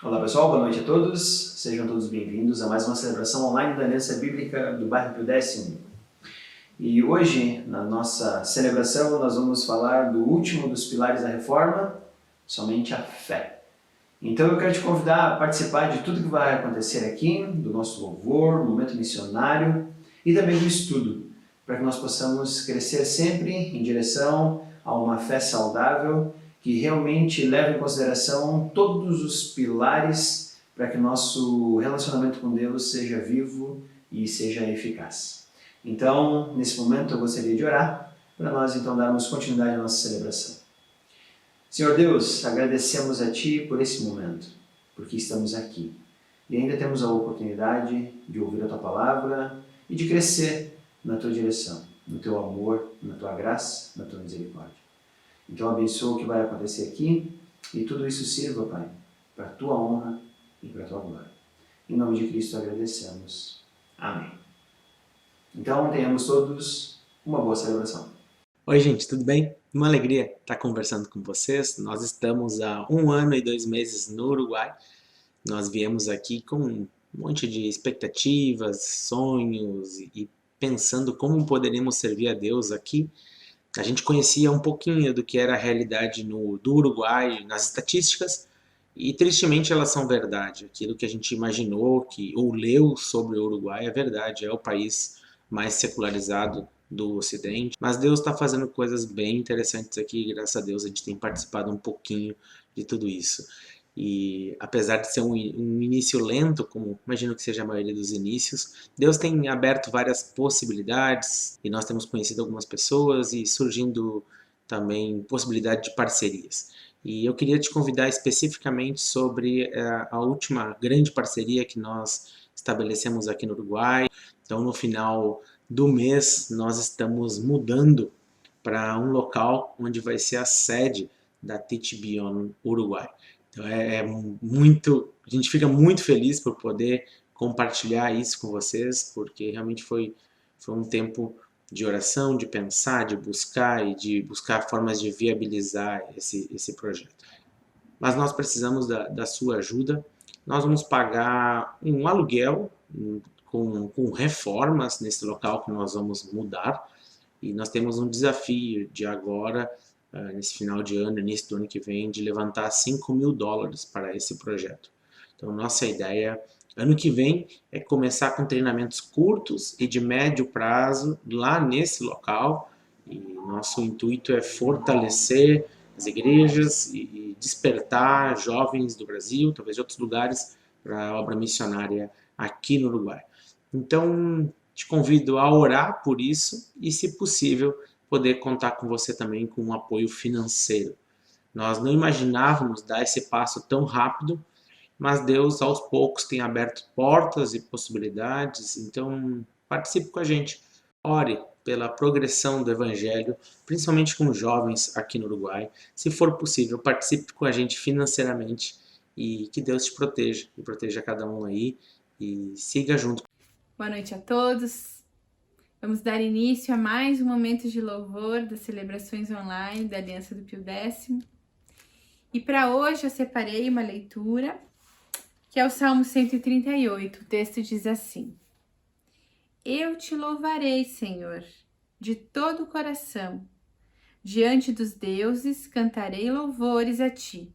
Olá pessoal, boa noite a todos, sejam todos bem-vindos a mais uma celebração online da Aliança Bíblica do bairro Pio X. E hoje, na nossa celebração, nós vamos falar do último dos pilares da reforma, somente a fé. Então eu quero te convidar a participar de tudo que vai acontecer aqui, do nosso louvor, momento missionário e também do estudo, para que nós possamos crescer sempre em direção a uma fé saudável que realmente leva em consideração todos os pilares para que nosso relacionamento com Deus seja vivo e seja eficaz. Então, nesse momento eu gostaria de orar para nós então darmos continuidade à nossa celebração. Senhor Deus, agradecemos a Ti por esse momento, porque estamos aqui e ainda temos a oportunidade de ouvir a Tua Palavra e de crescer na Tua direção, no Teu amor, na Tua graça, na Tua misericórdia. Então abençoa o que vai acontecer aqui e tudo isso sirva, Pai, para a Tua honra e para a Tua glória. Em nome de Cristo agradecemos. Amém. Então tenhamos todos uma boa celebração. Oi gente, tudo bem? Uma alegria estar conversando com vocês. Nós estamos há 1 ano e 2 meses no Uruguai. Nós viemos aqui com um monte de expectativas, sonhos e pensando como poderíamos servir a Deus aqui. A gente conhecia um pouquinho do que era a realidade do Uruguai nas estatísticas e tristemente elas são verdade. Aquilo que a gente imaginou ou leu sobre o Uruguai é verdade, é o país mais secularizado do Ocidente. Mas Deus está fazendo coisas bem interessantes aqui e graças a Deus a gente tem participado um pouquinho de tudo isso. E apesar de ser um início lento, como imagino que seja a maioria dos inícios, Deus tem aberto várias possibilidades e nós temos conhecido algumas pessoas e surgindo também possibilidade de parcerias. E eu queria te convidar especificamente sobre a última grande parceria que nós estabelecemos aqui no Uruguai. Então, no final do mês, nós estamos mudando para um local onde vai ser a sede da Teach Beyond Uruguai. Então a gente fica muito feliz por poder compartilhar isso com vocês, porque realmente foi um tempo de oração, de pensar, de buscar e de buscar formas de viabilizar esse projeto. Mas nós precisamos da sua ajuda. Nós vamos pagar um aluguel com reformas nesse local que nós vamos mudar, e nós temos um desafio de agora, nesse final de ano, início do ano que vem, de levantar $5.000 para esse projeto. Então, nossa ideia, ano que vem, é começar com treinamentos curtos e de médio prazo lá nesse local, e nosso intuito é fortalecer as igrejas e despertar jovens do Brasil, talvez de outros lugares, para a obra missionária aqui no Uruguai. Então, te convido a orar por isso e, se possível, poder contar com você também com um apoio financeiro. Nós não imaginávamos dar esse passo tão rápido, mas Deus aos poucos tem aberto portas e possibilidades, então participe com a gente. Ore pela progressão do Evangelho, principalmente com os jovens aqui no Uruguai. Se for possível, participe com a gente financeiramente e que Deus te proteja e proteja cada um aí e siga junto. Boa noite a todos. Vamos dar início a mais um momento de louvor das celebrações online da Aliança do Pio X. E para hoje eu separei uma leitura que é o Salmo 138. O texto diz assim: Eu te louvarei, Senhor, de todo o coração. Diante dos deuses cantarei louvores a ti.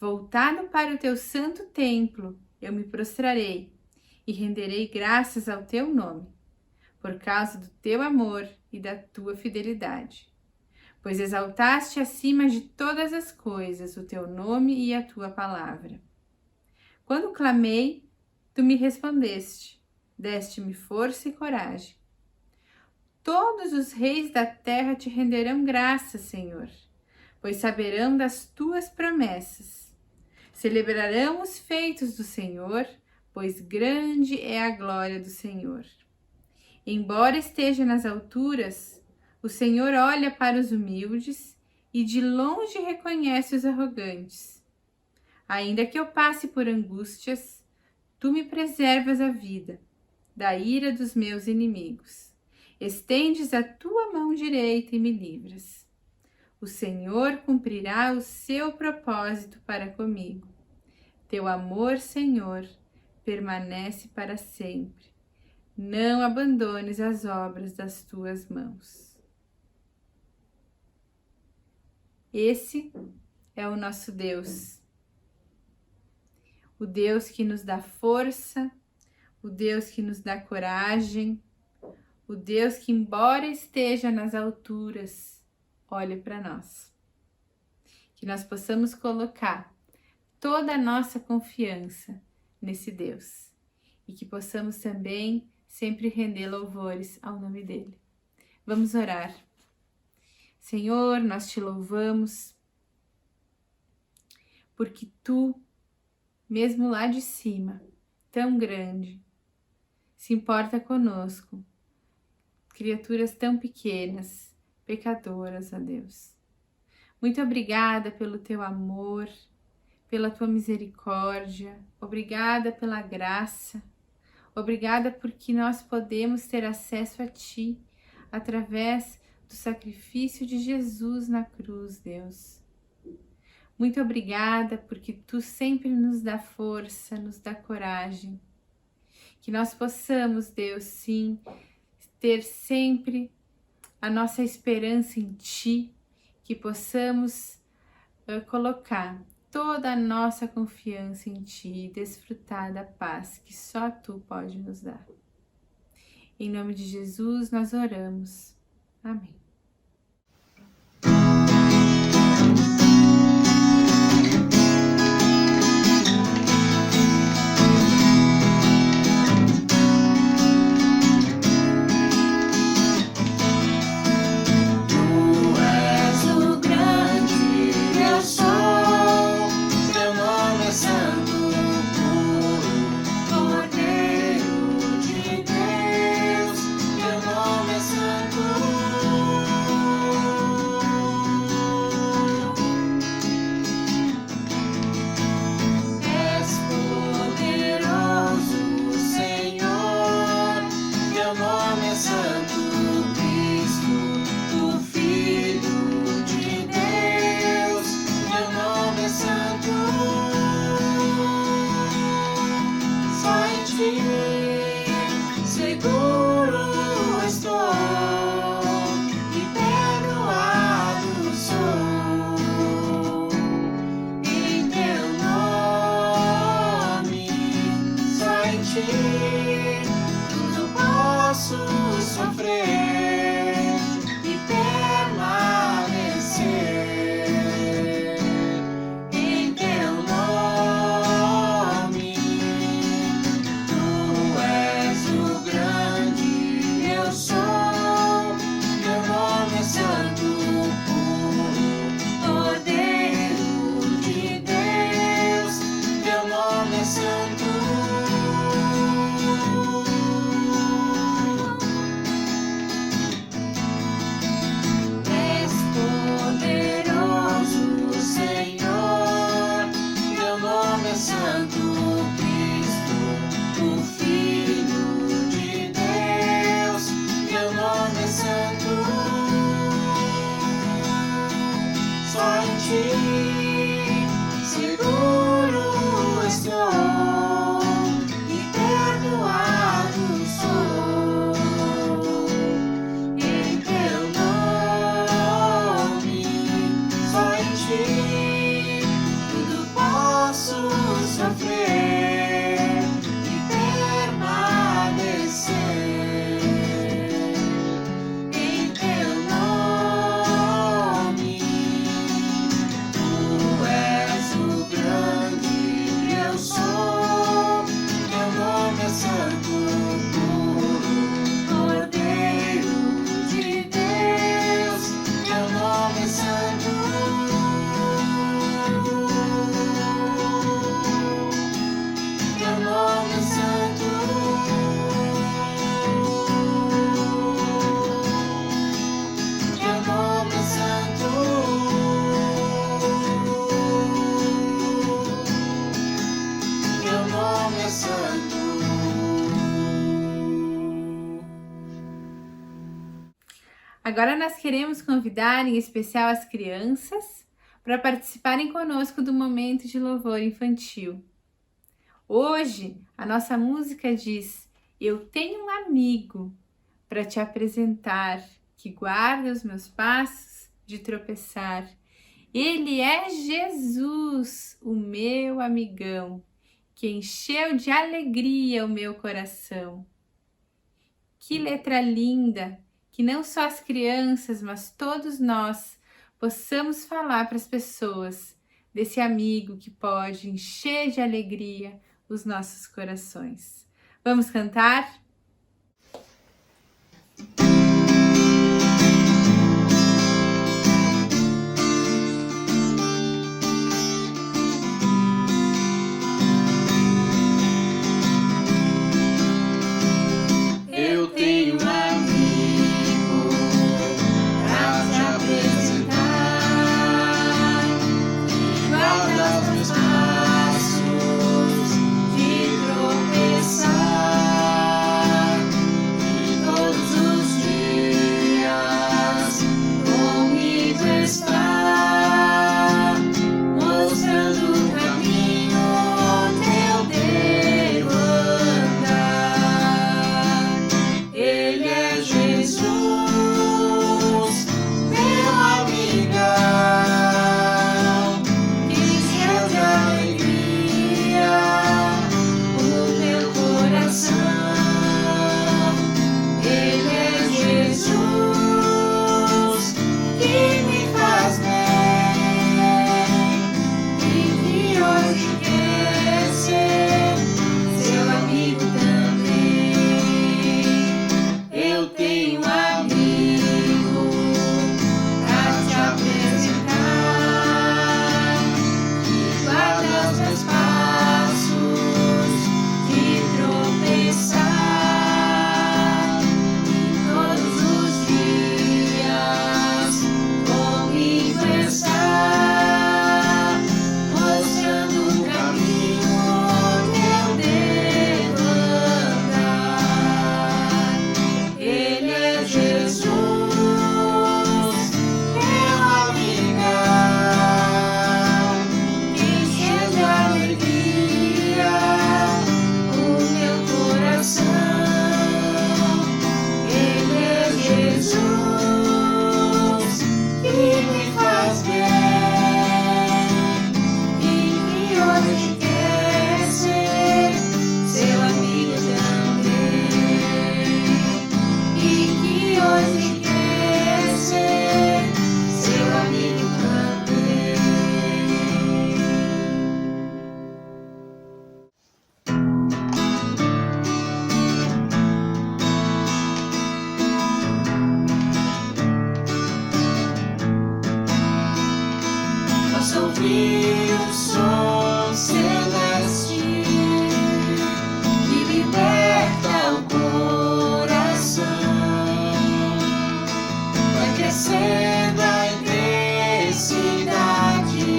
Voltado para o teu santo templo, eu me prostrarei e renderei graças ao teu nome, por causa do teu amor e da tua fidelidade. Pois exaltaste acima de todas as coisas o teu nome e a tua palavra. Quando clamei, tu me respondeste, deste-me força e coragem. Todos os reis da terra te renderão graças, Senhor, pois saberão das tuas promessas. Celebrarão os feitos do Senhor, pois grande é a glória do Senhor. Embora esteja nas alturas, o Senhor olha para os humildes e de longe reconhece os arrogantes. Ainda que eu passe por angústias, tu me preservas a vida da ira dos meus inimigos. Estendes a tua mão direita e me livras. O Senhor cumprirá o seu propósito para comigo. Teu amor, Senhor, permanece para sempre. Não abandones as obras das tuas mãos. Esse é o nosso Deus. O Deus que nos dá força, o Deus que nos dá coragem, o Deus que, embora esteja nas alturas, olha para nós. Que nós possamos colocar toda a nossa confiança nesse Deus e que possamos também sempre render louvores ao nome dele. Vamos orar. Senhor, nós te louvamos porque tu, mesmo lá de cima, tão grande, se importa conosco, criaturas tão pequenas, pecadoras, ó Deus. Muito obrigada pelo teu amor, pela tua misericórdia, obrigada pela graça, obrigada porque nós podemos ter acesso a ti através do sacrifício de Jesus na cruz, Deus. Muito obrigada porque tu sempre nos dá força, nos dá coragem. Que nós possamos, Deus, sim, ter sempre a nossa esperança em ti, que possamos colocar toda a nossa confiança em ti e desfrutar da paz que só tu pode nos dar. Em nome de Jesus nós oramos. Amém. Agora nós queremos convidar em especial as crianças para participarem conosco do momento de louvor infantil. Hoje, a nossa música diz: eu tenho um amigo para te apresentar, que guarda os meus passos de tropeçar. Ele é Jesus, o meu amigão, que encheu de alegria o meu coração. Que letra linda, que não só as crianças, mas todos nós possamos falar para as pessoas desse amigo que pode encher de alegria os nossos corações. Vamos cantar? Eu tenho um amigo pra te apresentar, que guarda os meus passos de tropeçar, e todos os dias comigo está, mostrando o caminho onde eu devo andar. Ele é Jesus, meu amigão, que encheu de alegria o meu coração. Ele é Jesus, que me faz bem e que hoje quer ser seu amigo também. Eu tenho um amigo pra te apresentar, que guarda os meus passos de tropeçar, e todos os dias comigo está, mostrando o caminho onde eu devo andar. Ele é Jesus, meu amigão, que encheu de alegria o meu coração. Ele é Jesus, que me faz bem e que hoje quer ser seu amigo também. E que hoje quer ser seu amigo também. Posso ouvir o som celeste que liberta o coração. Vai crescendo a intensidade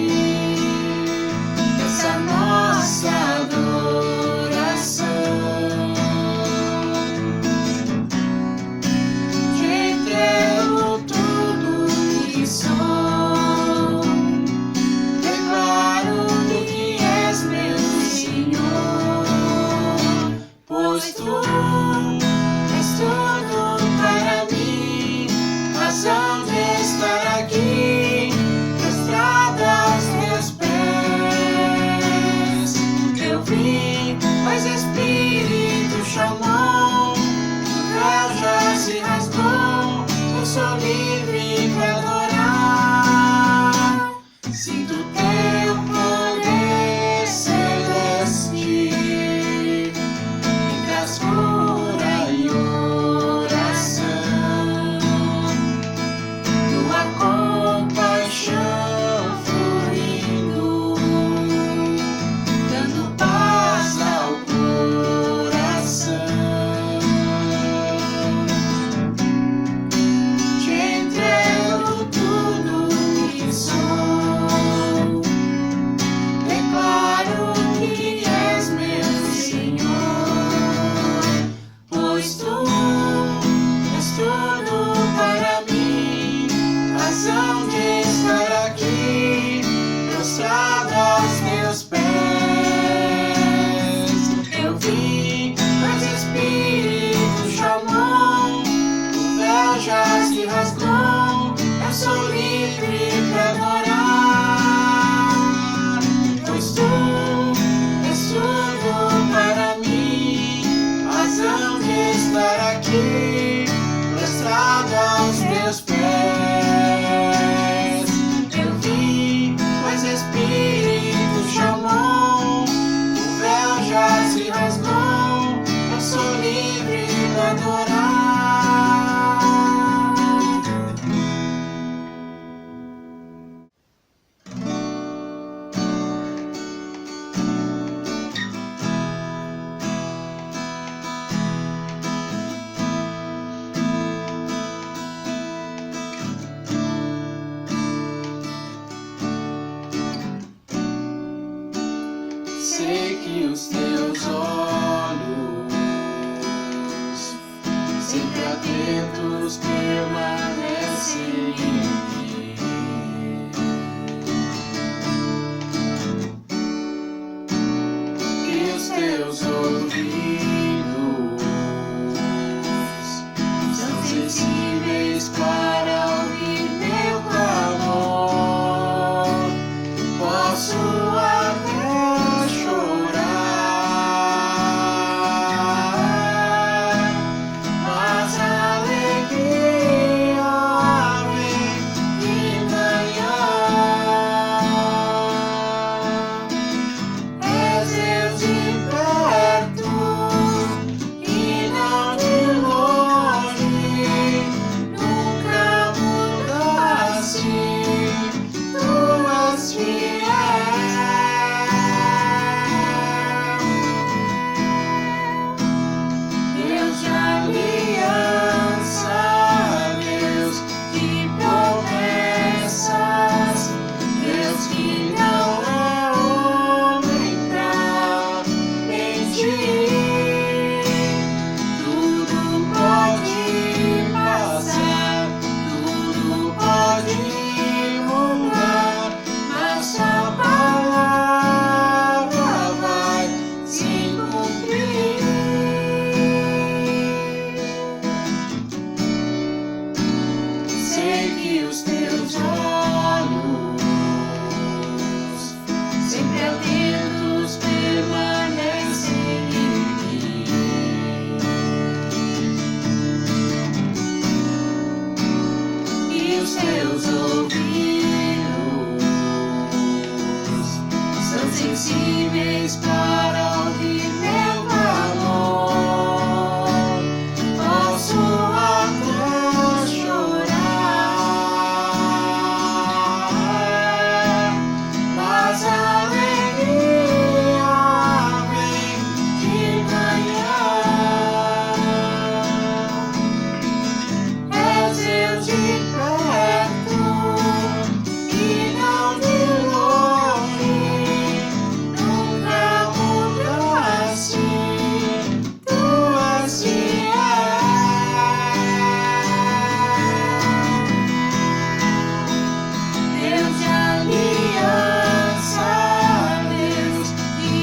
dessa nossa adoração. Te entrego tudo que sou, declaro que és meu Senhor, pois tu és tudo para mim, razão de estar aqui, prostrada aos teus pés. Eu vim, mas Espírito chamou, o véu já se rasgou, eu sou livre para adorar. Sinto teu poder celeste, me traz cura e oração. Tua compaixão fluindo, dando paz ao coração. Sei que os teus olhos, sempre atentos, permanecem em mim. E os teus ouvidos são sensíveis para ouvir meu clamor. Posso até chorar, mas a alegria vem de manhã. És Deus de perto e não de longe, nunca mudaste, tu és fiel. Deus de aliança, Deus de promessas, Deus que não é homem pra mentir. Tudo pode passar, tudo pode mudar, mas sua palavra vai se cumprir. Sei que os teus olhos, sempre atentos, permanecem em mim. E os teus ouvidos são sensíveis para ouvir meu clamor. Posso até chorar, mas a alegria vem de manhã. És Deus de perto e não de longe, nunca mudaste, tu és fiel. Deus de aliança, Deus de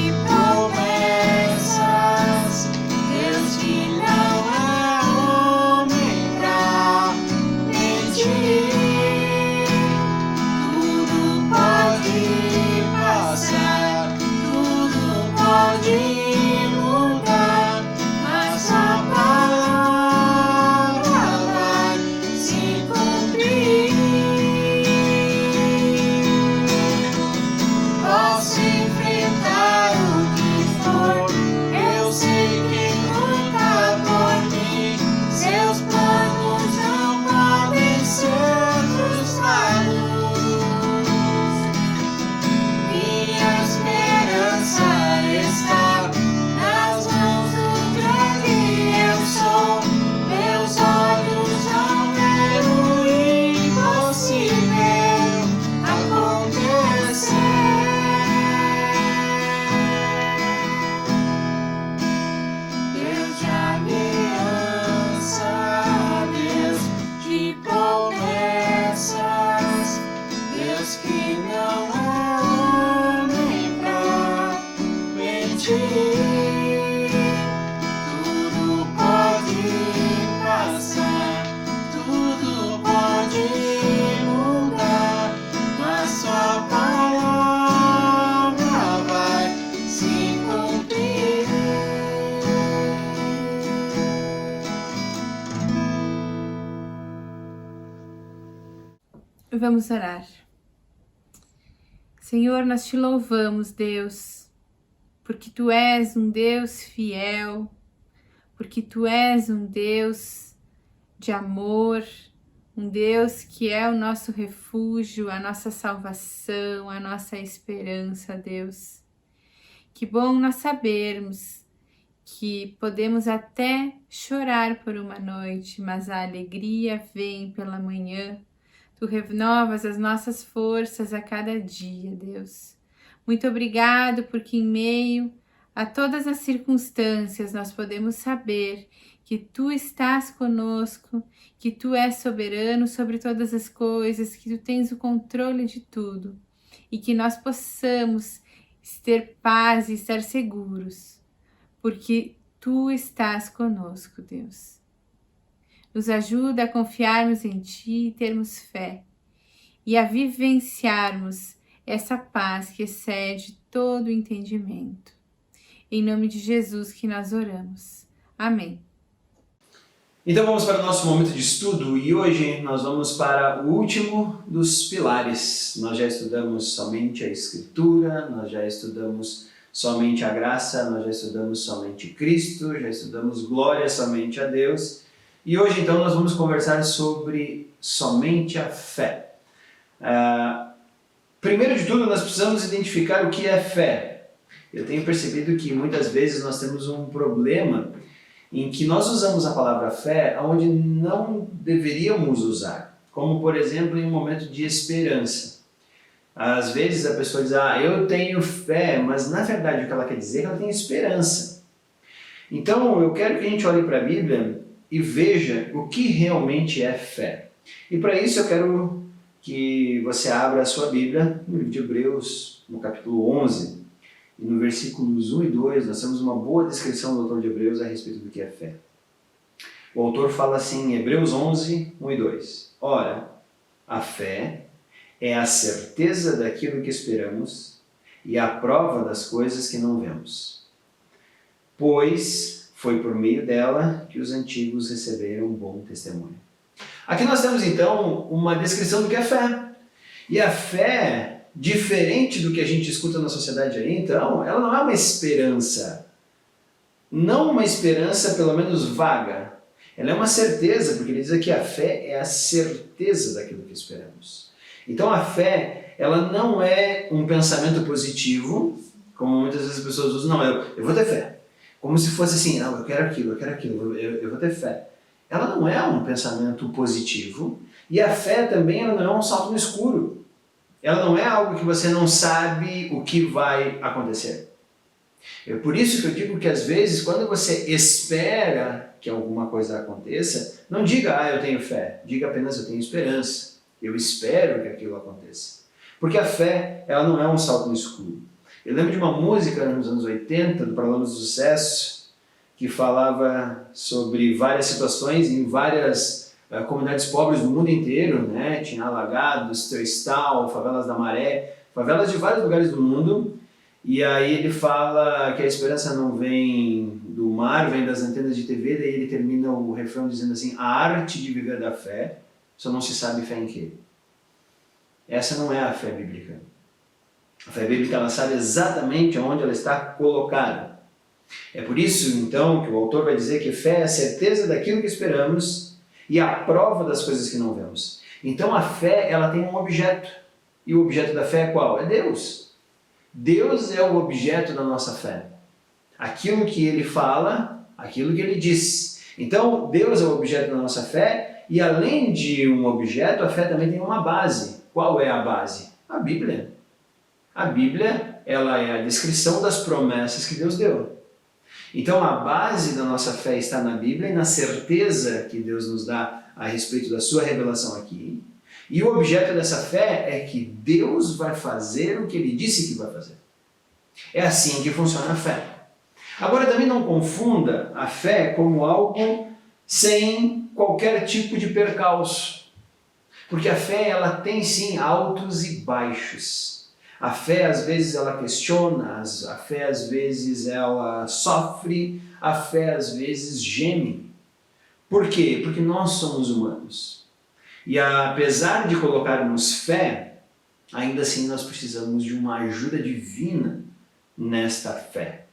promessas, Deus que não é homem pra mentir. Tudo pode passar, tudo pode mudar, mas sua palavra vai se cumprir. Posso enfrentar o que for, eu sei que luta por mim. Seus planos não podem ser frustrados. Minha esperança está nas mãos do grande eu sou. Meus olhos vão ver o impossível acontecer. Deus de aliança, Deus de promessas, Deus que não é homem pra mentir. Tudo pode passar, tudo pode mudar, mas sua palavra vai se cumprir. Vamos orar. Senhor, nós te louvamos, Deus, porque Tu és um Deus fiel, porque Tu és um Deus de amor, um Deus que é o nosso refúgio, a nossa salvação, a nossa esperança, Deus. Que bom nós sabermos que podemos até chorar por uma noite, mas a alegria vem pela manhã. Tu renovas as nossas forças a cada dia, Deus. Muito obrigado porque em meio a todas as circunstâncias, nós podemos saber que Tu estás conosco, que Tu és soberano sobre todas as coisas, que Tu tens o controle de tudo e que nós possamos ter paz e estar seguros, porque Tu estás conosco, Deus. Nos ajuda a confiarmos em Ti e termos fé e a vivenciarmos essa paz que excede todo o entendimento. Em nome de Jesus que nós oramos. Amém. Então vamos para o nosso momento de estudo e hoje nós vamos para o último dos pilares. Nós já estudamos somente a Escritura, nós já estudamos somente a graça, nós já estudamos somente Cristo, já estudamos glória somente a Deus. E hoje então nós vamos conversar sobre somente a fé. Primeiro de tudo nós precisamos identificar o que é fé. Eu tenho percebido que muitas vezes nós temos um problema em que nós usamos a palavra fé onde não deveríamos usar, como por exemplo em um momento de esperança. Às vezes a pessoa diz, eu tenho fé, mas na verdade o que ela quer dizer é que ela tem esperança. Então eu quero que a gente olhe para a Bíblia e veja o que realmente é fé. E para isso eu quero que você abra a sua Bíblia no livro de Hebreus, no capítulo 11. E no versículos 1 e 2, nós temos uma boa descrição do autor de Hebreus a respeito do que é fé. O autor fala assim, em Hebreus 11, 1 e 2. Ora, a fé é a certeza daquilo que esperamos e a prova das coisas que não vemos. Pois foi por meio dela que os antigos receberam um bom testemunho. Aqui nós temos então uma descrição do que é fé. E a fé, diferente do que a gente escuta na sociedade aí, então, ela não é uma esperança. Não uma esperança, pelo menos vaga. Ela é uma certeza, porque ele diz aqui a fé é a certeza daquilo que esperamos. Então a fé, ela não é um pensamento positivo, como muitas vezes as pessoas usam, não, eu vou ter fé. Como se fosse assim, não, eu quero aquilo, eu vou ter fé. Ela não é um pensamento positivo, e a fé também ela não é um salto no escuro. Ela não é algo que você não sabe o que vai acontecer. É por isso que eu digo que às vezes, quando você espera que alguma coisa aconteça, não diga, eu tenho fé. Diga apenas, eu tenho esperança. Eu espero que aquilo aconteça. Porque a fé, ela não é um salto no escuro. Eu lembro de uma música nos anos 80, do Paralamas do Sucesso, que falava sobre várias situações em várias comunidades pobres do mundo inteiro, né? Tinha Alagados, Terçtal, Favelas da Maré, favelas de vários lugares do mundo. E aí ele fala que a esperança não vem do mar, vem das antenas de TV, daí ele termina o refrão dizendo assim, a arte de viver da fé, só não se sabe fé em quê. Essa não é a fé bíblica. A fé bíblica ela sabe exatamente onde ela está colocada. É por isso, então, que o autor vai dizer que fé é a certeza daquilo que esperamos e a prova das coisas que não vemos. Então a fé ela tem um objeto. E o objeto da fé é qual? É Deus. Deus é o objeto da nossa fé. Aquilo que ele fala, aquilo que ele diz. Então Deus é o objeto da nossa fé e além de um objeto, a fé também tem uma base. Qual é a base? A Bíblia. A Bíblia ela é a descrição das promessas que Deus deu. Então a base da nossa fé está na Bíblia e na certeza que Deus nos dá a respeito da sua revelação aqui. E o objeto dessa fé é que Deus vai fazer o que Ele disse que vai fazer. É assim que funciona a fé. Agora também não confunda a fé como algo sem qualquer tipo de percalço. Porque a fé ela tem sim altos e baixos. A fé às vezes ela questiona, a fé às vezes ela sofre, a fé às vezes geme. Por quê? Porque nós somos humanos. E apesar de colocarmos fé, ainda assim nós precisamos de uma ajuda divina nesta fé.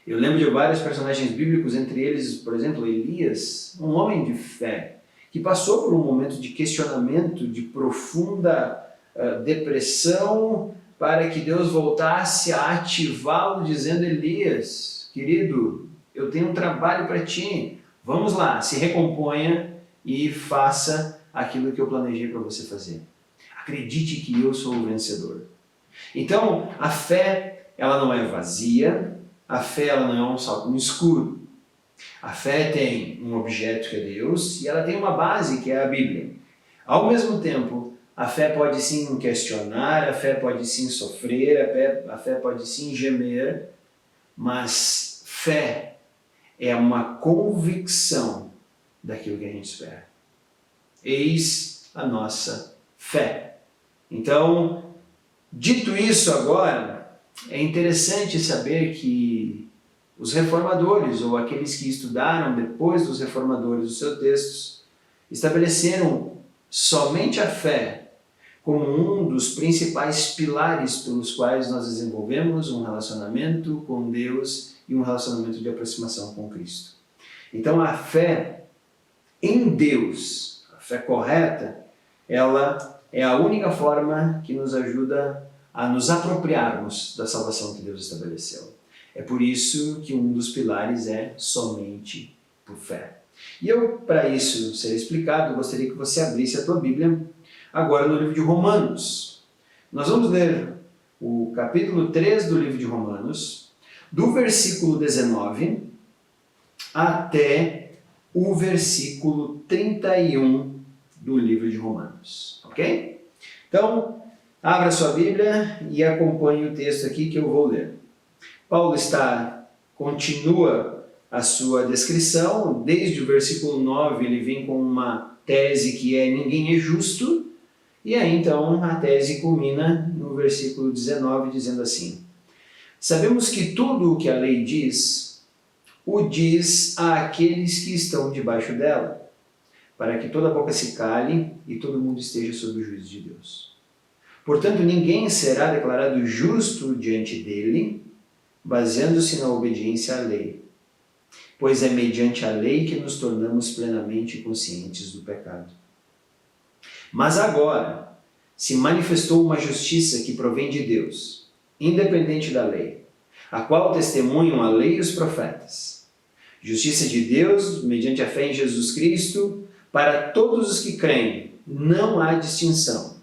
Eu lembro de vários personagens bíblicos, entre eles, por exemplo, Elias, um homem de fé, que passou por um momento de questionamento, de profunda depressão, para que Deus voltasse a ativá-lo, dizendo, Elias, querido, eu tenho um trabalho para ti, vamos lá, se recomponha e faça aquilo que eu planejei para você fazer. Acredite que eu sou o vencedor. Então, a fé, ela não é vazia, a fé ela não é um salto no escuro. A fé tem um objeto que é Deus e ela tem uma base que é a Bíblia. Ao mesmo tempo, a fé pode sim questionar, a fé pode sim sofrer, a fé pode sim gemer, mas fé é uma convicção daquilo que a gente espera. Eis a nossa fé. Então, dito isso agora, é interessante saber que os reformadores, ou aqueles que estudaram depois dos reformadores os seus textos, estabeleceram somente a fé como um dos principais pilares pelos quais nós desenvolvemos um relacionamento com Deus e um relacionamento de aproximação com Cristo. Então a fé em Deus, a fé correta, ela é a única forma que nos ajuda a nos apropriarmos da salvação que Deus estabeleceu. É por isso que um dos pilares é somente por fé. E eu, para isso ser explicado, gostaria que você abrisse a tua Bíblia agora no livro de Romanos. Nós vamos ler o capítulo 3 do livro de Romanos, do versículo 19 até o versículo 31 do livro de Romanos, ok? Então, abra sua Bíblia e acompanhe o texto aqui que eu vou ler. Paulo continua a sua descrição, desde o versículo 9 ele vem com uma tese que é ninguém é justo, e aí então a tese culmina no versículo 19 dizendo assim: sabemos que tudo o que a lei diz, o diz àqueles que estão debaixo dela, para que toda boca se cale e todo mundo esteja sob o juízo de Deus. Portanto, ninguém será declarado justo diante dele, baseando-se na obediência à lei, pois é mediante a lei que nos tornamos plenamente conscientes do pecado. Mas agora se manifestou uma justiça que provém de Deus, independente da lei, a qual testemunham a lei e os profetas. Justiça de Deus, mediante a fé em Jesus Cristo, para todos os que creem, não há distinção,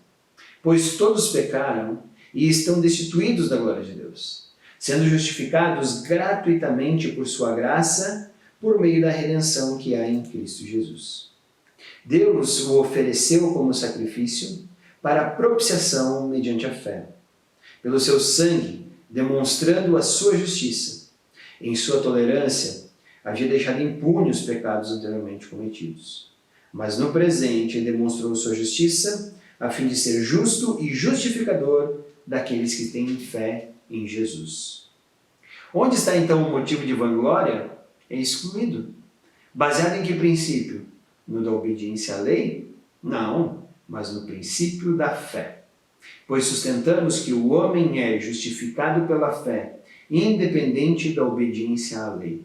pois todos pecaram e estão destituídos da glória de Deus, sendo justificados gratuitamente por sua graça, por meio da redenção que há em Cristo Jesus. Deus o ofereceu como sacrifício para propiciação mediante a fé, pelo seu sangue, demonstrando a sua justiça. Em sua tolerância, havia deixado impunes os pecados anteriormente cometidos. Mas no presente demonstrou sua justiça, a fim de ser justo e justificador daqueles que têm fé em Jesus. Onde está então o motivo de vanglória? É excluído. Baseado em que princípio? No da obediência à lei? Não, mas no princípio da fé. Pois sustentamos que o homem é justificado pela fé, independente da obediência à lei.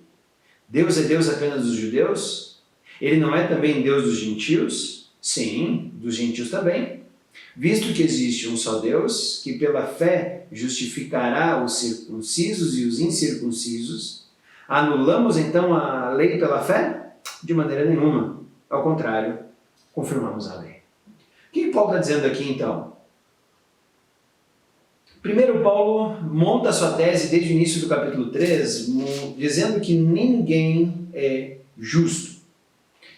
Deus é Deus apenas dos judeus? Ele não é também Deus dos gentios? Sim, dos gentios também. Visto que existe um só Deus, que pela fé justificará os circuncisos e os incircuncisos, anulamos então a lei pela fé? De maneira nenhuma. Ao contrário, confirmamos a lei. O que Paulo está dizendo aqui então? Primeiro, Paulo monta a sua tese desde o início do capítulo 3, dizendo que ninguém é justo.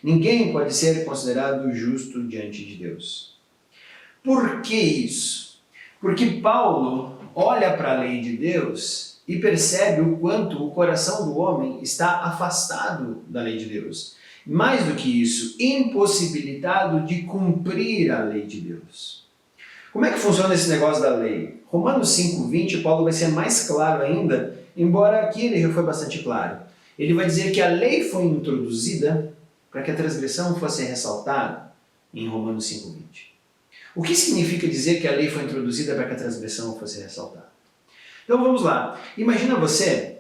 Ninguém pode ser considerado justo diante de Deus. Por que isso? Porque Paulo olha para a lei de Deus e percebe o quanto o coração do homem está afastado da lei de Deus. Mais do que isso, impossibilitado de cumprir a lei de Deus. Como é que funciona esse negócio da lei? Romanos 5:20, Paulo vai ser mais claro ainda, embora aqui ele já foi bastante claro. Ele vai dizer que a lei foi introduzida para que a transgressão fosse ressaltada em Romanos 5:20. O que significa dizer que a lei foi introduzida para que a transgressão fosse ressaltada? Então vamos lá. Imagina você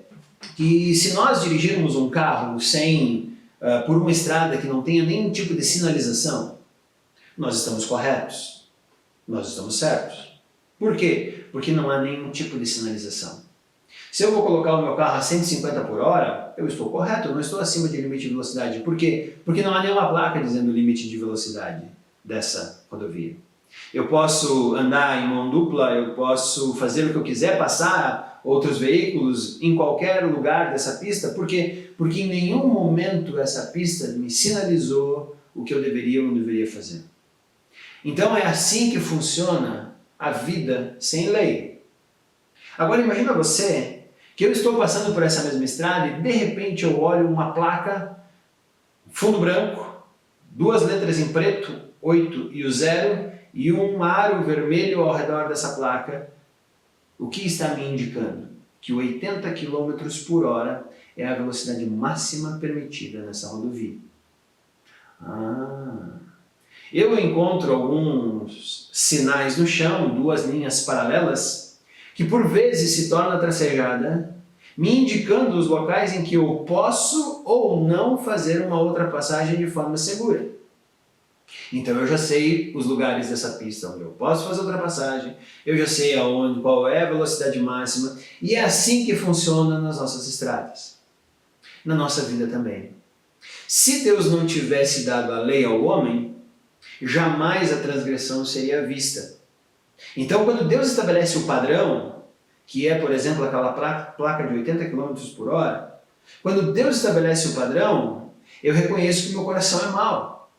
que se nós dirigirmos um carro por uma estrada que não tenha nenhum tipo de sinalização, nós estamos corretos, nós estamos certos. Por quê? Porque não há nenhum tipo de sinalização. Se eu vou colocar o meu carro a 150 por hora, eu estou correto, eu não estou acima de limite de velocidade. Por quê? Porque não há nenhuma placa dizendo o limite de velocidade dessa rodovia. Eu posso andar em mão dupla, eu posso fazer o que eu quiser, passar outros veículos em qualquer lugar dessa pista. Por quê? Porque em nenhum momento essa pista me sinalizou o que eu deveria ou não deveria fazer. Então é assim que funciona a vida sem lei. Agora imagina você que eu estou passando por essa mesma estrada e de repente eu olho uma placa, fundo branco, 2 letras em preto, 8 e o 0, e um aro vermelho ao redor dessa placa. O que está me indicando? Que 80 km por hora é a velocidade máxima permitida nessa rodovia. Eu encontro alguns sinais no chão, 2 linhas paralelas, que por vezes se torna tracejada, me indicando os locais em que eu posso ou não fazer uma ultrapassagem de forma segura. Então eu já sei os lugares dessa pista onde eu posso fazer ultrapassagem, eu já sei qual é a velocidade máxima, e é assim que funciona nas nossas estradas. Na nossa vida também. Se Deus não tivesse dado a lei ao homem, jamais a transgressão seria vista. Então quando Deus estabelece o padrão, que é, por exemplo, aquela placa de 80 km por hora, quando Deus estabelece o padrão, eu reconheço que meu coração é mau.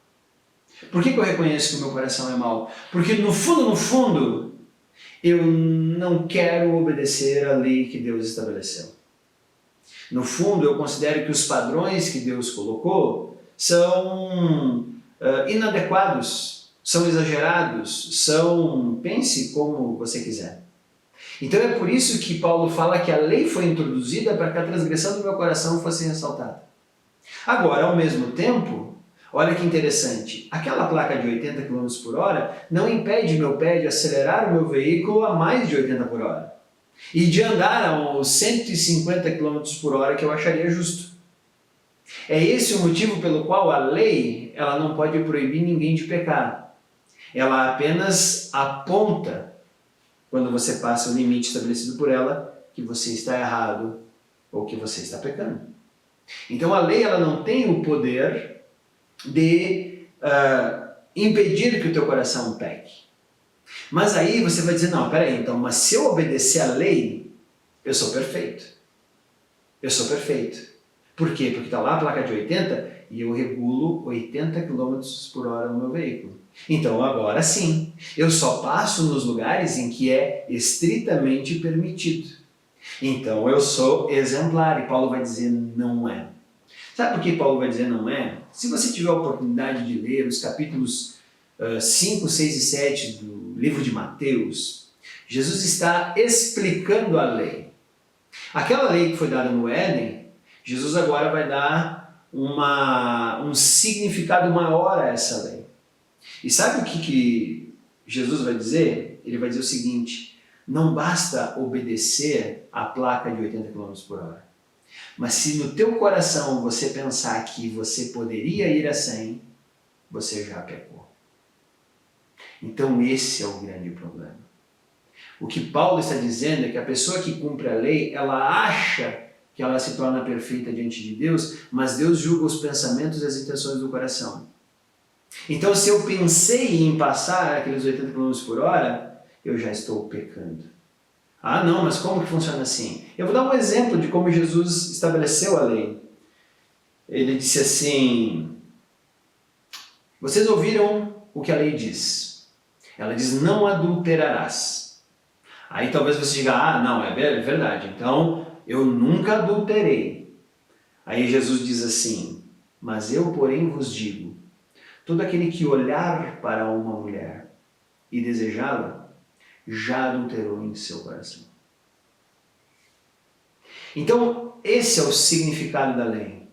Por que eu reconheço que o meu coração é mau? Porque no fundo, eu não quero obedecer à lei que Deus estabeleceu. No fundo, eu considero que os padrões que Deus colocou são inadequados, são exagerados, pense como você quiser. Então é por isso que Paulo fala que a lei foi introduzida para que a transgressão do meu coração fosse ressaltada. Agora, ao mesmo tempo, olha que interessante, aquela placa de 80 km por hora não impede meu pé de acelerar o meu veículo a mais de 80 por hora e de andar aos 150 km por hora que eu acharia justo. É esse o motivo pelo qual a lei ela não pode proibir ninguém de pecar. Ela apenas aponta, quando você passa o limite estabelecido por ela, que você está errado ou que você está pecando. Então a lei ela não tem o poder de impedir que o teu coração peque. Mas aí você vai dizer, não, peraí, então, mas se eu obedecer à lei, eu sou perfeito. Eu sou perfeito. Por quê? Porque está lá a placa de 80 e eu regulo 80 km por hora no meu veículo. Então agora sim, eu só passo nos lugares em que é estritamente permitido. Então eu sou exemplar e Paulo vai dizer não é. Sabe por que Paulo vai dizer não é? Se você tiver a oportunidade de ler os capítulos 5, 6 e 7 do livro de Mateus, Jesus está explicando a lei. Aquela lei que foi dada no Éden, Jesus agora vai dar um significado maior a essa lei. E sabe o que Jesus vai dizer? Ele vai dizer o seguinte, não basta obedecer a placa de 80 km por hora. Mas se no teu coração você pensar que você poderia ir a 100, você já pecou. Então esse é o grande problema. O que Paulo está dizendo é que a pessoa que cumpre a lei, ela acha que ela se torna perfeita diante de Deus, mas Deus julga os pensamentos e as intenções do coração. Então se eu pensei em passar aqueles 80 km por hora, eu já estou pecando. Ah não, mas como que funciona assim? Eu vou dar um exemplo de como Jesus estabeleceu a lei. Ele disse assim, vocês ouviram o que a lei diz. Ela diz, não adulterarás. Aí talvez você diga, ah não, é verdade, então eu nunca adulterei. Aí Jesus diz assim, mas eu porém vos digo, todo aquele que olhar para uma mulher e desejá-la, já adulterou em seu coração. Então, esse é o significado da lei.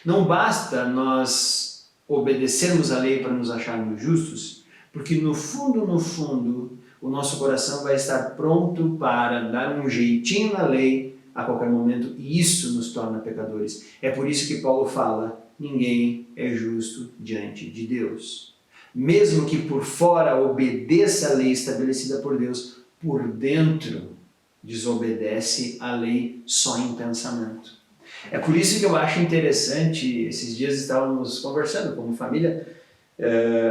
Não basta nós obedecermos a lei para nos acharmos justos, porque no fundo, o nosso coração vai estar pronto para dar um jeitinho na lei a qualquer momento, e isso nos torna pecadores. É por isso que Paulo fala, ninguém é justo diante de Deus. Mesmo que por fora obedeça a lei estabelecida por Deus, por dentro desobedece a lei só em pensamento. É por isso que eu acho interessante, esses dias estávamos conversando como família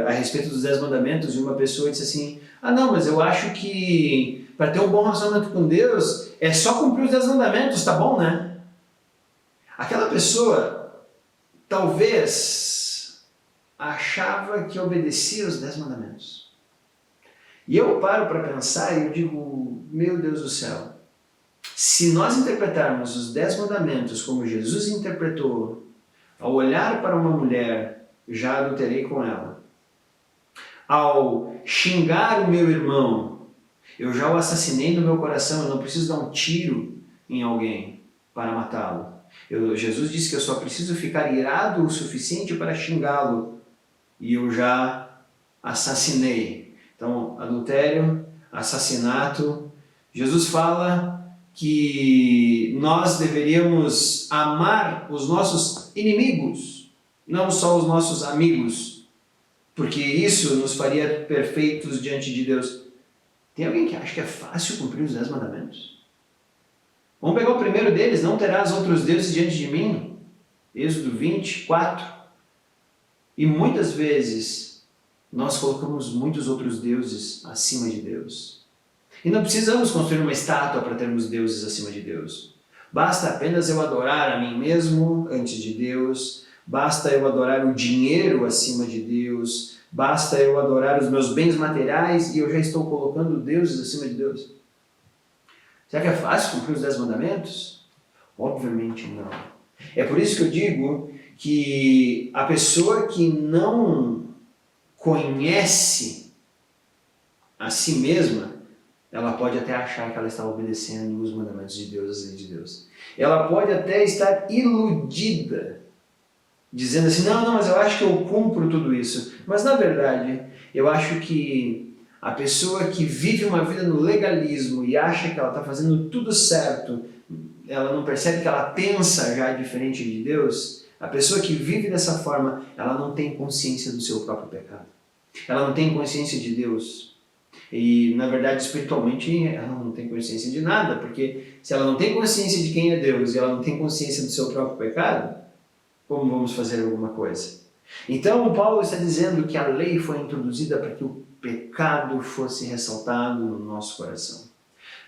a respeito dos 10 mandamentos e uma pessoa disse assim, ah não, mas eu acho que para ter um bom relacionamento com Deus, é só cumprir os 10 mandamentos, tá bom, né? Aquela pessoa talvez achava que obedecia os 10 mandamentos. E eu paro para pensar e eu digo, meu Deus do céu, se nós interpretarmos os 10 mandamentos como Jesus interpretou, ao olhar para uma mulher, já adulterei com ela. Ao xingar o meu irmão, eu já o assassinei no meu coração, eu não preciso dar um tiro em alguém para matá-lo. Jesus disse que eu só preciso ficar irado o suficiente para xingá-lo e eu já assassinei. Então, adultério, assassinato. Jesus fala que nós deveríamos amar os nossos inimigos, não só os nossos amigos, porque isso nos faria perfeitos diante de Deus. Tem alguém que acha que é fácil cumprir os 10 mandamentos? Vamos pegar o primeiro deles, não terás outros deuses diante de mim. Êxodo 24. E muitas vezes nós colocamos muitos outros deuses acima de Deus. E não precisamos construir uma estátua para termos deuses acima de Deus. Basta apenas eu adorar a mim mesmo antes de Deus, basta eu adorar o dinheiro acima de Deus, basta eu adorar os meus bens materiais e eu já estou colocando deuses acima de Deus. Será que é fácil cumprir os 10 mandamentos? Obviamente não. É por isso que eu digo que a pessoa que não conhece a si mesma, ela pode até achar que ela está obedecendo os mandamentos de Deus, as leis de Deus. Ela pode até estar iludida, dizendo assim, não, mas eu acho que eu cumpro tudo isso. Mas na verdade, eu acho que a pessoa que vive uma vida no legalismo e acha que ela está fazendo tudo certo, ela não percebe que ela pensa já diferente de Deus. A pessoa que vive dessa forma, ela não tem consciência do seu próprio pecado. Ela não tem consciência de Deus. E, na verdade, espiritualmente, ela não tem consciência de nada, porque se ela não tem consciência de quem é Deus e ela não tem consciência do seu próprio pecado, como vamos fazer alguma coisa? Então, Paulo está dizendo que a lei foi introduzida para que o pecado fosse ressaltado no nosso coração,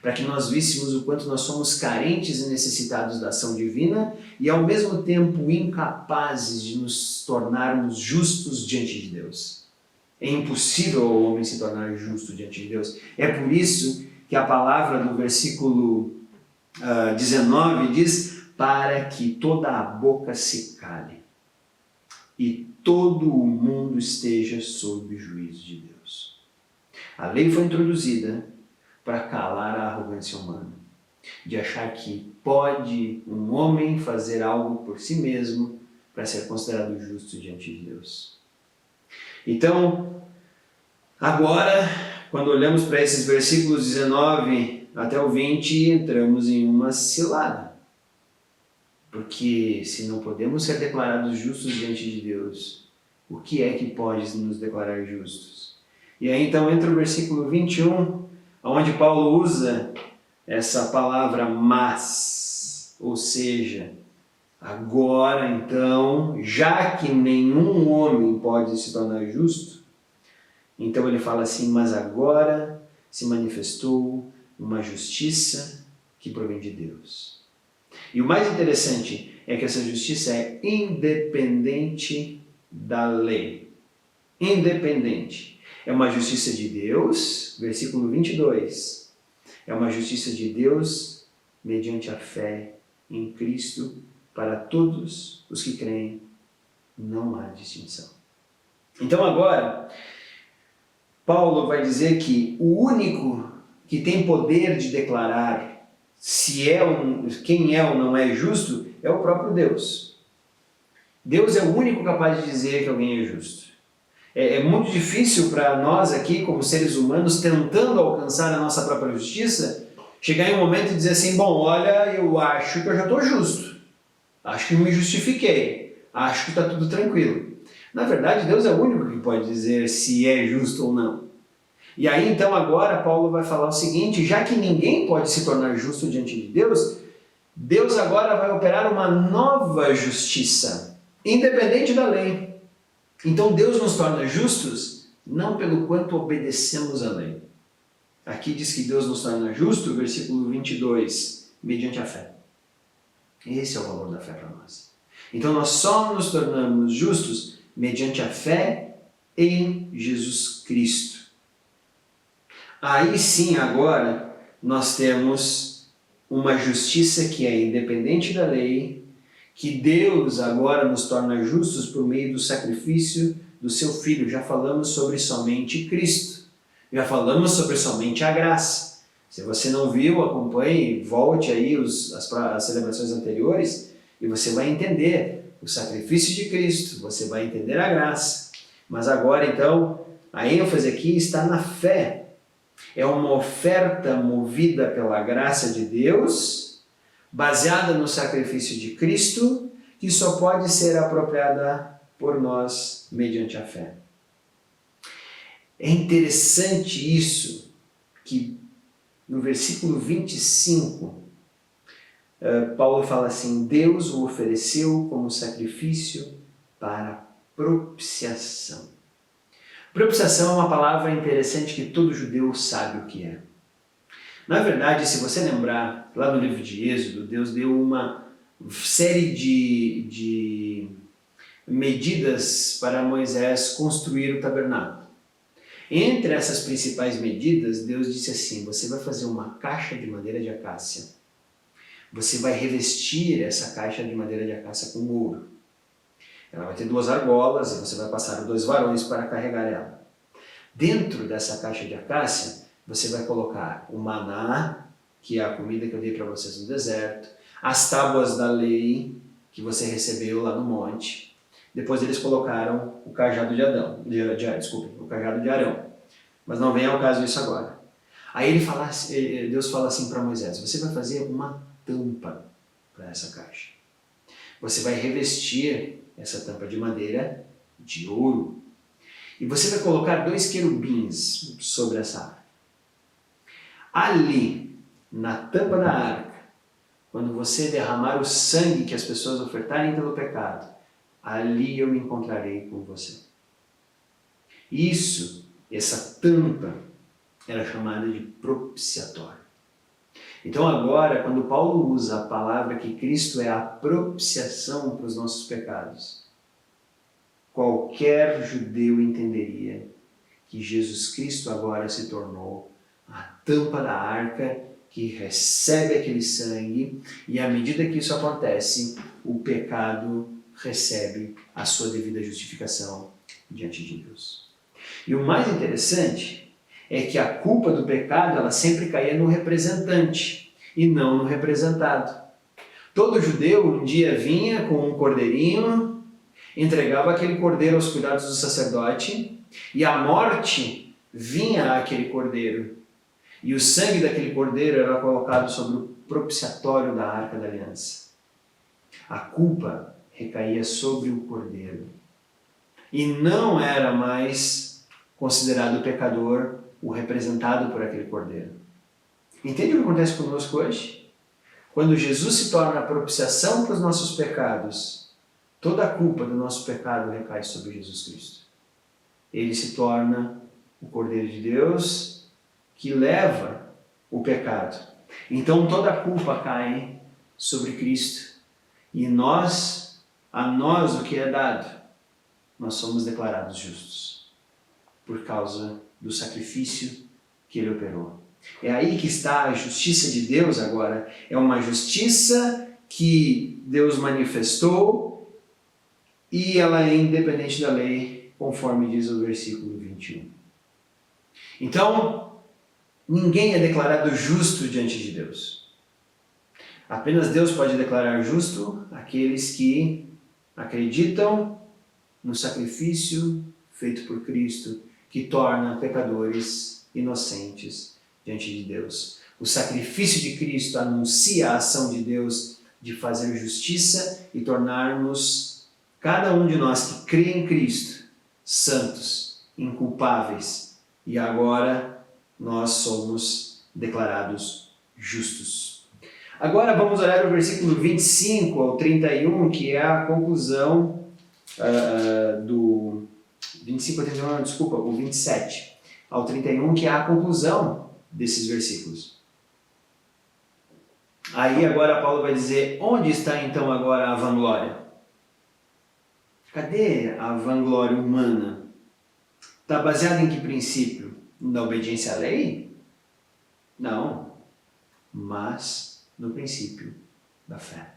para que nós víssemos o quanto nós somos carentes e necessitados da ação divina e, ao mesmo tempo, incapazes de nos tornarmos justos diante de Deus. É impossível o homem se tornar justo diante de Deus. É por isso que a palavra do versículo 19 diz, para que toda a boca se cale e todo o mundo esteja sob o juízo de Deus. A lei foi introduzida para calar a arrogância humana, de achar que pode um homem fazer algo por si mesmo para ser considerado justo diante de Deus. Então, agora, quando olhamos para esses versículos 19 até o 20, entramos em uma cilada. Porque se não podemos ser declarados justos diante de Deus, o que é que pode nos declarar justos? E aí então entra o versículo 21, onde Paulo usa essa palavra mas, ou seja, agora então, já que nenhum homem pode se tornar justo, então ele fala assim, mas agora se manifestou uma justiça que provém de Deus. E o mais interessante é que essa justiça é independente da lei. Independente. É uma justiça de Deus, versículo 22. É uma justiça de Deus mediante a fé em Cristo para todos os que creem. Não há distinção. Então agora, Paulo vai dizer que o único que tem poder de declarar se quem é ou não é justo é o próprio Deus. Deus é o único capaz de dizer que alguém é justo. É muito difícil para nós aqui, como seres humanos, tentando alcançar a nossa própria justiça, chegar em um momento e dizer assim, bom, olha, eu acho que eu já estou justo. Acho que me justifiquei. Acho que está tudo tranquilo. Na verdade, Deus é o único que pode dizer se é justo ou não. E aí, então, agora, Paulo vai falar o seguinte, já que ninguém pode se tornar justo diante de Deus, Deus agora vai operar uma nova justiça, independente da lei. Então, Deus nos torna justos não pelo quanto obedecemos à lei, Aqui diz que Deus nos torna justo, versículo 22, mediante a fé. Esse é o valor da fé para nós. Então nós só nos tornamos justos mediante a fé em Jesus Cristo. Aí sim, agora, nós temos uma justiça que é independente da lei, que Deus agora nos torna justos por meio do sacrifício do seu Filho. Já falamos sobre somente Cristo. Já falamos sobre somente a graça. Se você não viu, acompanhe, volte aí as celebrações anteriores e você vai entender o sacrifício de Cristo, você vai entender a graça. Mas agora, então, a ênfase aqui está na fé. É uma oferta movida pela graça de Deus, baseada no sacrifício de Cristo, que só pode ser apropriada por nós mediante a fé. É interessante isso, que no versículo 25, Paulo fala assim: Deus o ofereceu como sacrifício para propiciação. Propiciação é uma palavra interessante que todo judeu sabe o que é. Na verdade, se você lembrar, lá no livro de Êxodo, Deus deu uma série de medidas para Moisés construir o tabernáculo. Entre essas principais medidas, Deus disse assim: você vai fazer uma caixa de madeira de acácia. Você vai revestir essa caixa de madeira de acácia com ouro. Ela vai ter 2 argolas e você vai passar 2 varões para carregar ela. Dentro dessa caixa de acácia, você vai colocar o maná, que é a comida que eu dei para vocês no deserto, as tábuas da lei que você recebeu lá no monte. Depois eles colocaram o cajado de Adão, o cajado de Arão. Mas não vem ao caso isso agora. Aí Deus fala assim para Moisés: você vai fazer uma tampa para essa caixa. Você vai revestir essa tampa de madeira de ouro. E você vai colocar 2 querubins sobre essa arca. Ali, na tampa da arca, quando você derramar o sangue que as pessoas ofertarem pelo pecado, ali eu me encontrarei com você. Essa tampa, era chamada de propiciatório. Então agora, quando Paulo usa a palavra que Cristo é a propiciação para os nossos pecados, qualquer judeu entenderia que Jesus Cristo agora se tornou a tampa da arca que recebe aquele sangue, e à medida que isso acontece, o pecado recebe a sua devida justificação diante de Deus. E o mais interessante é que a culpa do pecado ela sempre caía no representante e não no representado. Todo judeu um dia vinha com um cordeirinho, entregava aquele cordeiro aos cuidados do sacerdote e a morte vinha àquele cordeiro. E o sangue daquele cordeiro era colocado sobre o propiciatório da Arca da Aliança. A culpa recaía sobre o cordeiro. E não era mais considerado pecador o representado por aquele cordeiro. Entende o que acontece conosco hoje? Quando Jesus se torna a propiciação para os nossos pecados, toda a culpa do nosso pecado recai sobre Jesus Cristo. Ele se torna o Cordeiro de Deus que leva o pecado. Então toda a culpa cai sobre Cristo. E a nós o que é dado, nós somos declarados justos por causa do sacrifício que Ele operou. É aí que está a justiça de Deus agora. É uma justiça que Deus manifestou e ela é independente da lei, conforme diz o versículo 21. Então, ninguém é declarado justo diante de Deus. Apenas Deus pode declarar justo aqueles que acreditam no sacrifício feito por Cristo, que torna pecadores inocentes diante de Deus. O sacrifício de Cristo anuncia a ação de Deus de fazer justiça e tornar-nos, cada um de nós que crê em Cristo, santos, inculpáveis. E agora nós somos declarados justos. Agora vamos olhar para o versículo 25 ao 31, que é a conclusão do... 25 ao 31, desculpa, o 27 ao 31, que é a conclusão desses versículos. Aí agora Paulo vai dizer, onde está então agora a vanglória? Cadê a vanglória humana? Está baseada em que princípio? Na obediência à lei? Não, mas no princípio da fé.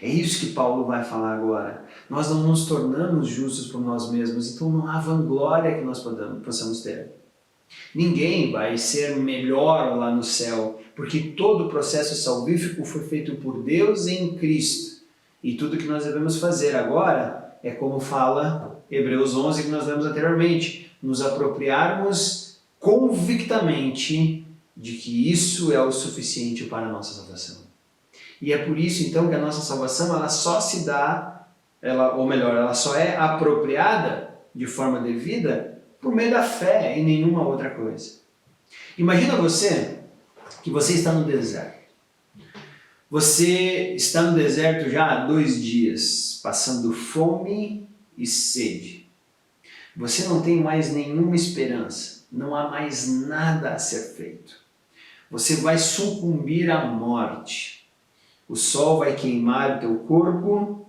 É isso que Paulo vai falar agora. Nós não nos tornamos justos por nós mesmos, então não há vanglória que nós possamos ter. Ninguém vai ser melhor lá no céu, porque todo o processo salvífico foi feito por Deus em Cristo. E tudo que nós devemos fazer agora é como fala Hebreus 11 que nós lemos anteriormente, nos apropriarmos convictamente de que isso é o suficiente para a nossa salvação. E é por isso então que a nossa salvação ela só se dá, ela só é apropriada de forma devida por meio da fé e nenhuma outra coisa. Imagina que você está no deserto. Você está no deserto já há 2 dias, passando fome e sede. Você não tem mais nenhuma esperança, não há mais nada a ser feito. Você vai sucumbir à morte. O sol vai queimar o teu corpo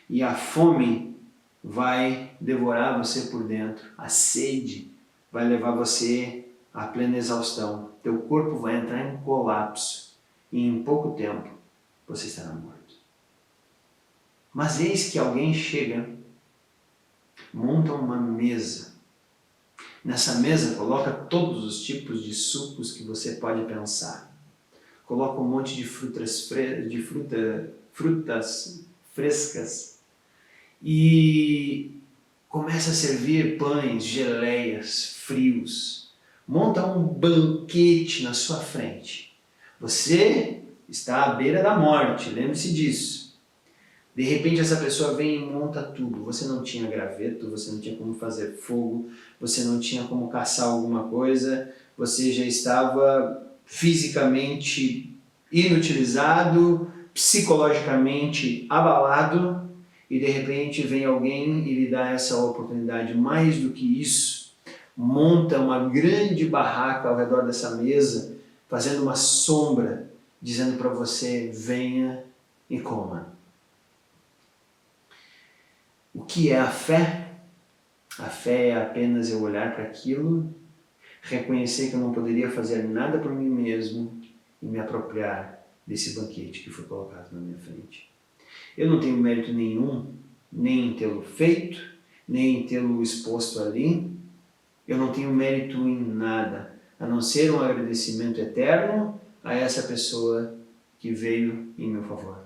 e a fome vai devorar você por dentro. A sede vai levar você à plena exaustão. Teu corpo vai entrar em colapso e em pouco tempo você estará morto. Mas eis que alguém chega, monta uma mesa. Nessa mesa coloca todos os tipos de sucos que você pode pensar. Coloca um monte de frutas frescas e começa a servir pães, geleias, frios. Monta um banquete na sua frente. Você está à beira da morte, lembre-se disso. De repente essa pessoa vem e monta tudo. Você não tinha graveto, você não tinha como fazer fogo, você não tinha como caçar alguma coisa, você já estava fisicamente inutilizado, psicologicamente abalado, e de repente vem alguém e lhe dá essa oportunidade. Mais do que isso, monta uma grande barraca ao redor dessa mesa, fazendo uma sombra, dizendo para você, venha e coma. O que é a fé? A fé é apenas eu olhar para aquilo, reconhecer que eu não poderia fazer nada por mim mesmo e me apropriar desse banquete que foi colocado na minha frente. Eu não tenho mérito nenhum, nem em tê-lo feito, nem em tê-lo exposto ali. Eu não tenho mérito em nada, a não ser um agradecimento eterno a essa pessoa que veio em meu favor.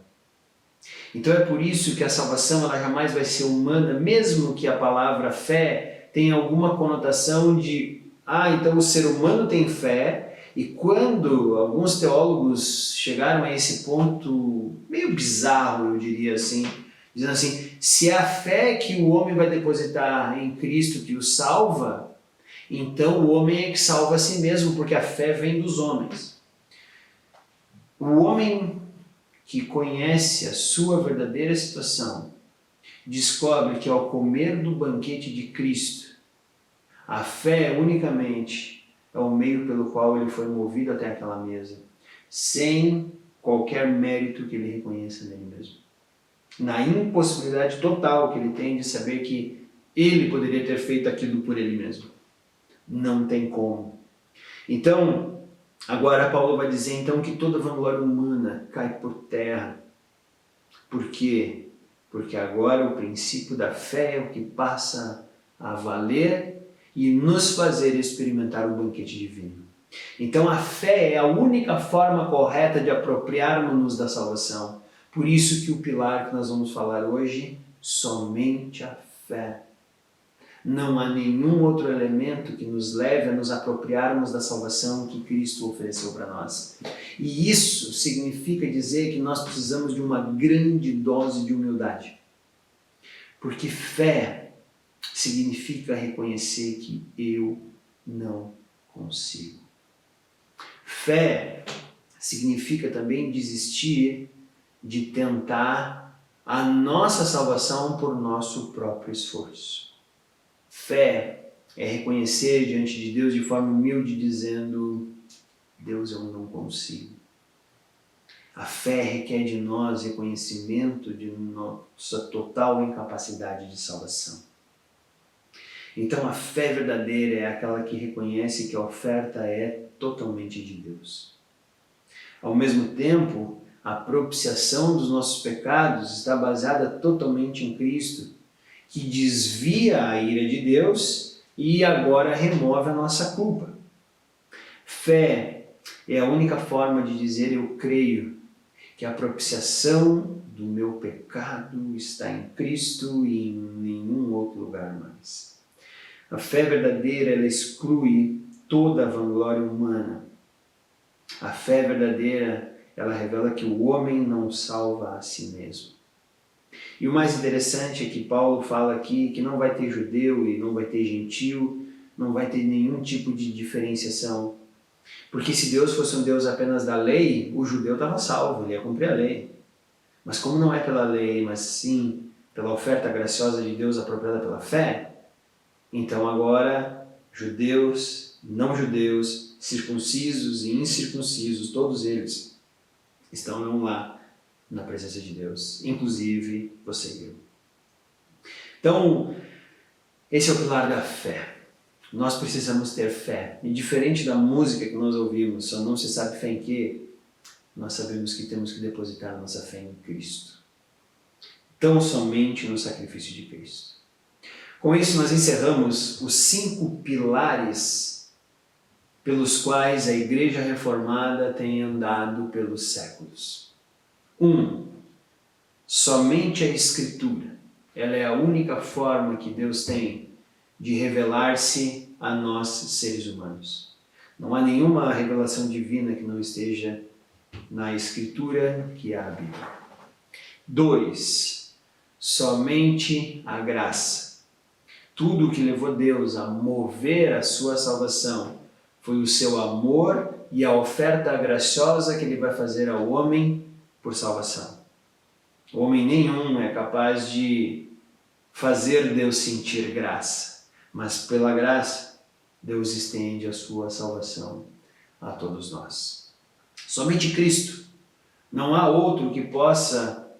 Então é por isso que a salvação ela jamais vai ser humana, mesmo que a palavra fé tenha alguma conotação de então o ser humano tem fé, e quando alguns teólogos chegaram a esse ponto meio bizarro, eu diria assim, dizendo assim, se é a fé que o homem vai depositar em Cristo que o salva, então o homem é que salva a si mesmo, porque a fé vem dos homens. O homem que conhece a sua verdadeira situação descobre que ao comer do banquete de Cristo, a fé unicamente é o meio pelo qual ele foi movido até aquela mesa, sem qualquer mérito que ele reconheça nele mesmo. Na impossibilidade total que ele tem de saber que ele poderia ter feito aquilo por ele mesmo. Não tem como. Então, agora Paulo vai dizer então que toda vanglória humana cai por terra. Por quê? Porque agora o princípio da fé é o que passa a valer e nos fazer experimentar o banquete divino. Então a fé é a única forma correta de apropriarmos-nos da salvação. Por isso que o pilar que nós vamos falar hoje, somente a fé. Não há nenhum outro elemento que nos leve a nos apropriarmos da salvação que Cristo ofereceu para nós. E isso significa dizer que nós precisamos de uma grande dose de humildade. Porque fé significa reconhecer que eu não consigo. Fé significa também desistir de tentar a nossa salvação por nosso próprio esforço. Fé é reconhecer diante de Deus de forma humilde, dizendo, Deus, eu não consigo. A fé requer de nós reconhecimento de nossa total incapacidade de salvação. Então a fé verdadeira é aquela que reconhece que a oferta é totalmente de Deus. Ao mesmo tempo, a propiciação dos nossos pecados está baseada totalmente em Cristo, que desvia a ira de Deus e agora remove a nossa culpa. Fé é a única forma de dizer eu creio que a propiciação do meu pecado está em Cristo e em nenhum outro lugar mais. A fé verdadeira, ela exclui toda a vanglória humana. A fé verdadeira, ela revela que o homem não salva a si mesmo. E o mais interessante é que Paulo fala aqui que não vai ter judeu e não vai ter gentil, não vai ter nenhum tipo de diferenciação. Porque se Deus fosse um Deus apenas da lei, o judeu estava salvo, ele ia cumprir a lei. Mas como não é pela lei, mas sim pela oferta graciosa de Deus apropriada pela fé, então agora judeus, não judeus, circuncisos e incircuncisos, todos eles estão lá na presença de Deus, inclusive você e eu. Então, esse é o pilar da fé. Nós precisamos ter fé. E diferente da música que nós ouvimos, só não se sabe fé em quê, nós sabemos que temos que depositar nossa fé em Cristo. Tão somente no sacrifício de Cristo. Com isso, nós encerramos os 5 pilares pelos quais a Igreja Reformada tem andado pelos séculos. 1. Somente a Escritura. Ela é a única forma que Deus tem de revelar-se a nós, seres humanos. Não há nenhuma revelação divina que não esteja na Escritura, que é a Bíblia. 2. Somente a graça. Tudo o que levou Deus a mover a sua salvação foi o seu amor e a oferta graciosa que Ele vai fazer ao homem por salvação. Homem nenhum é capaz de fazer Deus sentir graça, mas pela graça, Deus estende a sua salvação a todos nós. Somente Cristo. Não há outro que possa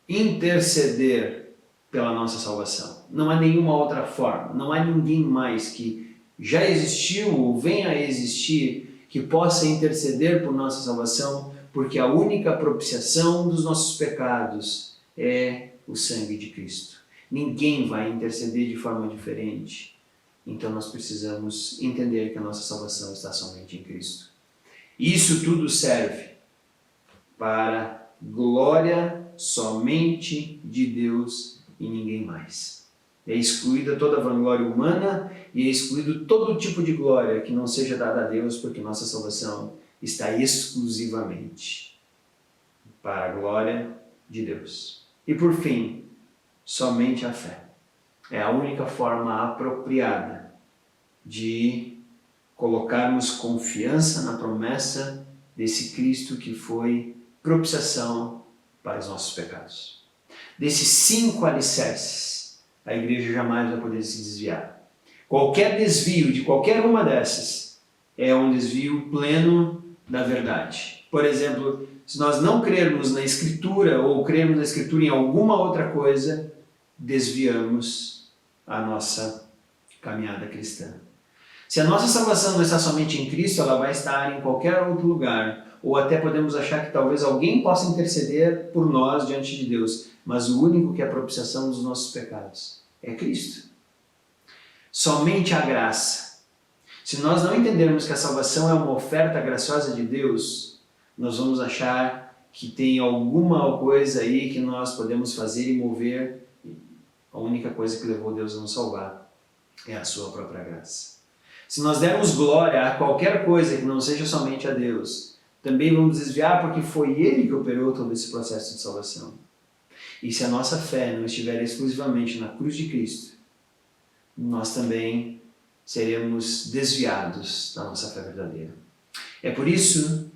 interceder pela nossa salvação. Não há nenhuma outra forma. Não há ninguém mais que já existiu ou venha a existir que possa interceder por nossa salvação, porque a única propiciação dos nossos pecados é o sangue de Cristo. Ninguém vai interceder de forma diferente. Então nós precisamos entender que a nossa salvação está somente em Cristo. Isso tudo serve para glória somente de Deus e ninguém mais. É excluída toda a vanglória humana e é excluído todo tipo de glória que não seja dada a Deus, porque nossa salvação está exclusivamente para a glória de Deus. E por fim, somente a fé. É a única forma apropriada de colocarmos confiança na promessa desse Cristo que foi propiciação para os nossos pecados. Desses 5 alicerces, a igreja jamais vai poder se desviar. Qualquer desvio de qualquer uma dessas é um desvio pleno da verdade. Por exemplo, se nós não crermos na Escritura ou crermos na Escritura em alguma outra coisa, desviamos a nossa caminhada cristã. Se a nossa salvação não está somente em Cristo, ela vai estar em qualquer outro lugar. Ou até podemos achar que talvez alguém possa interceder por nós diante de Deus. Mas o único que é a propiciação dos nossos pecados é Cristo. Somente a graça. Se nós não entendermos que a salvação é uma oferta graciosa de Deus, nós vamos achar que tem alguma coisa aí que nós podemos fazer e mover. A única coisa que levou Deus a nos salvar é a sua própria graça. Se nós dermos glória a qualquer coisa que não seja somente a Deus, também vamos desviar porque foi Ele que operou todo esse processo de salvação. E se a nossa fé não estiver exclusivamente na cruz de Cristo, nós também seremos desviados da nossa fé verdadeira. É por isso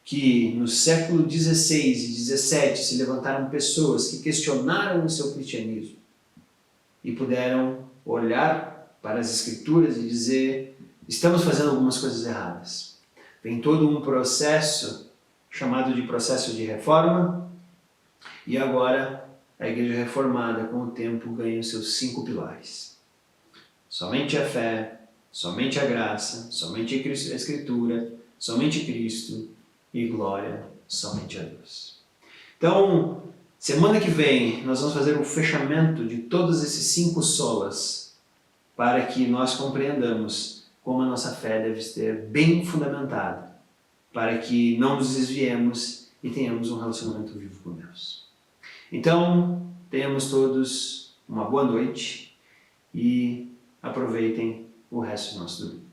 que no século XVI e XVII se levantaram pessoas que questionaram o seu cristianismo e puderam olhar para as Escrituras e dizer: estamos fazendo algumas coisas erradas. vem todo um processo chamado de processo de reforma, e agora a Igreja Reformada, com o tempo, ganha os seus 5 pilares. Somente a fé, somente a graça, somente a Escritura, somente Cristo e glória somente a Deus. Então, semana que vem, nós vamos fazer o fechamento de todos esses 5 solas para que nós compreendamos como a nossa fé deve ser bem fundamentada, para que não nos desviemos e tenhamos um relacionamento vivo com Deus. Então, tenhamos todos uma boa noite e aproveitem o resto do nosso domingo.